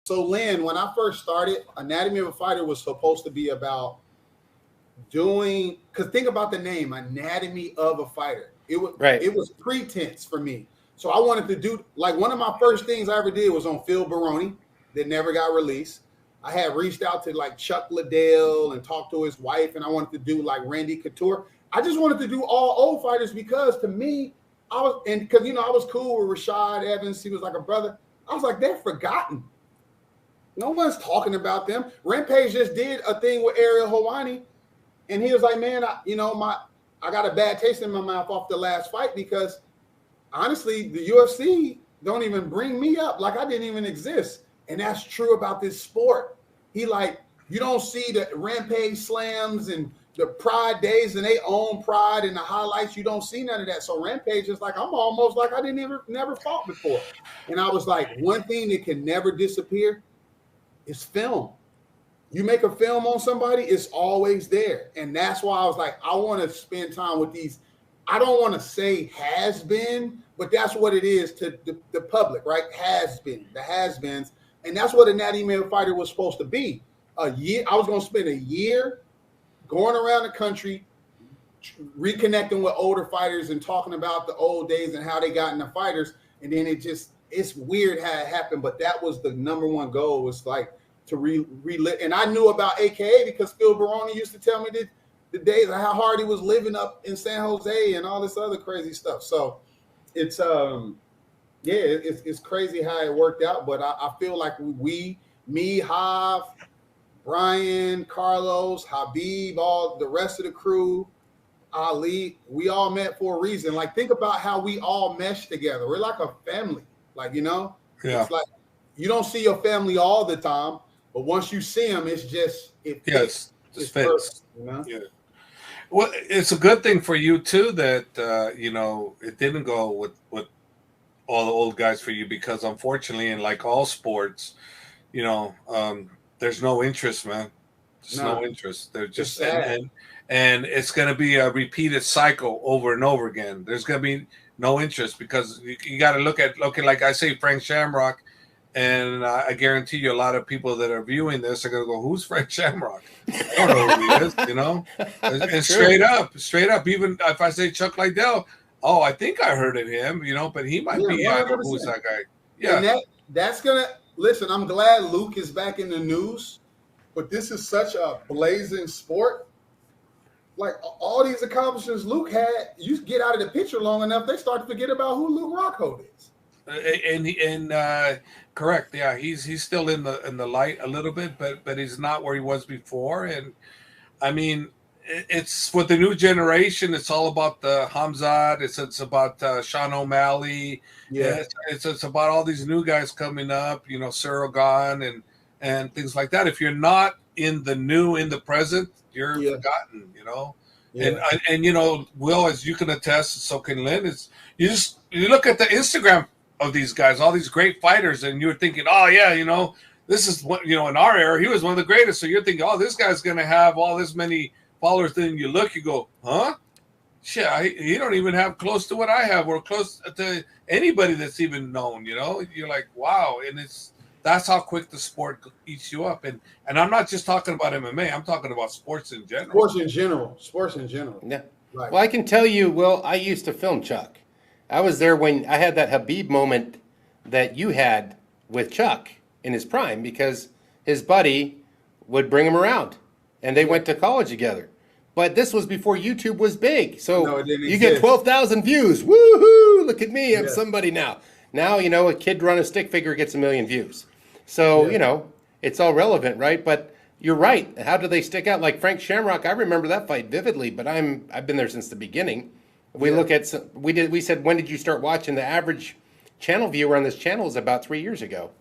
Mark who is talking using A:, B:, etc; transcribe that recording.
A: So, Lynn, when I first started, Anatomy of a Fighter was supposed to be about doing, because think about the name, Anatomy of a Fighter. It was pretense for me. So I wanted to do, like, one of my first things I ever did was on Phil Baroni that never got released. I had reached out to like Chuck Liddell and talked to his wife, and I wanted to do like Randy Couture. I just wanted to do all old fighters because to me, I was, and because I was cool with Rashad Evans, he was like a brother. I was like, they're forgotten. No one's talking about them. Rampage just did a thing with Ariel Helwani, and he was like, man, I got a bad taste in my mouth off the last fight because honestly, the UFC don't even bring me up like I didn't even exist. And that's true about this sport. He like, you don't see the Rampage slams and the Pride days and they own Pride and the highlights. You don't see none of that. So Rampage is like, I'm almost like I never fought before. And I was like, one thing that can never disappear is film. You make a film on somebody, it's always there. And that's why I was like, I want to spend time with these. I don't want to say has been, but that's what it is to the public, right? Has been, the has-beens. And that's what Anatomy of a Fighter was supposed to be. A year. I was going to spend a year going around the country, reconnecting with older fighters and talking about the old days and how they got into fighters. And then it's weird how it happened, but that was the number one goal, was like to relive. And I knew about AKA because Phil Baroni used to tell me the days of how hard he was living up in San Jose and all this other crazy stuff. So it's it's crazy how it worked out, but I feel like me, Hav, Brian, Carlos, Habib, all the rest of the crew, Ali, we all met for a reason. Like, think about how we all mesh together. We're like a family. Like, it's like you don't see your family all the time, but once you see them, it's just it's
B: fits.
A: Perfect,
B: Yeah. Well, it's a good thing for you too that it didn't go with all the old guys for you, because unfortunately, in like all sports, there's no interest, man. There's no interest. They're just and it's going to be a repeated cycle over and over again. There's going to be no interest because you got to look at like I say, Frank Shamrock, and I guarantee you a lot of people that are viewing this are going to go, "Who's Frank Shamrock?" I don't know who he is, And straight up, even if I say Chuck Liddell, oh, I think I heard of him, but he might be. I don't know who's that guy? Yeah,
A: and that's gonna listen. I'm glad Luke is back in the news, but this is such a blazing sport. Like all these accomplishments Luke had, you get out of the picture long enough, they start to forget about who Luke Rockhold is.
B: And correct, yeah, he's still in the light a little bit, but he's not where he was before. And I mean, it's with the new generation. It's all about the Hamzat. It's about Sean O'Malley.
A: Yeah,
B: it's about all these new guys coming up. Surrogan and things like that. If you're not in the present, you're forgotten.
A: Yeah.
B: And Will, as you can attest, so can Lynn. Is you look at the Instagram of these guys, all these great fighters, and you're thinking, oh yeah, this is what in our era he was one of the greatest. So you're thinking, oh, this guy's gonna have all this many followers. Then you go, huh? Shit, he don't even have close to what I have, or close to anybody that's even known. You're like, wow, and that's how quick the sport eats you up. And I'm not just talking about MMA. I'm talking about sports in general.
A: Sports in general.
C: Yeah.
A: Right.
C: Well, I can tell you, Will, I used to film Chuck. I was there when I had that Habib moment that you had with Chuck in his prime, because his buddy would bring him around, and they went to college together. But this was before YouTube was big. So you get 12,000 views. Woohoo! Look at me. I'm somebody now. Now, a kid run a stick figure gets 1 million views. So, it's all relevant, right? But you're right. How do they stick out? Like Frank Shamrock, I remember that fight vividly, but I've been there since the beginning. We look at we said, when did you start watching? The average channel viewer on this channel is about 3 years ago.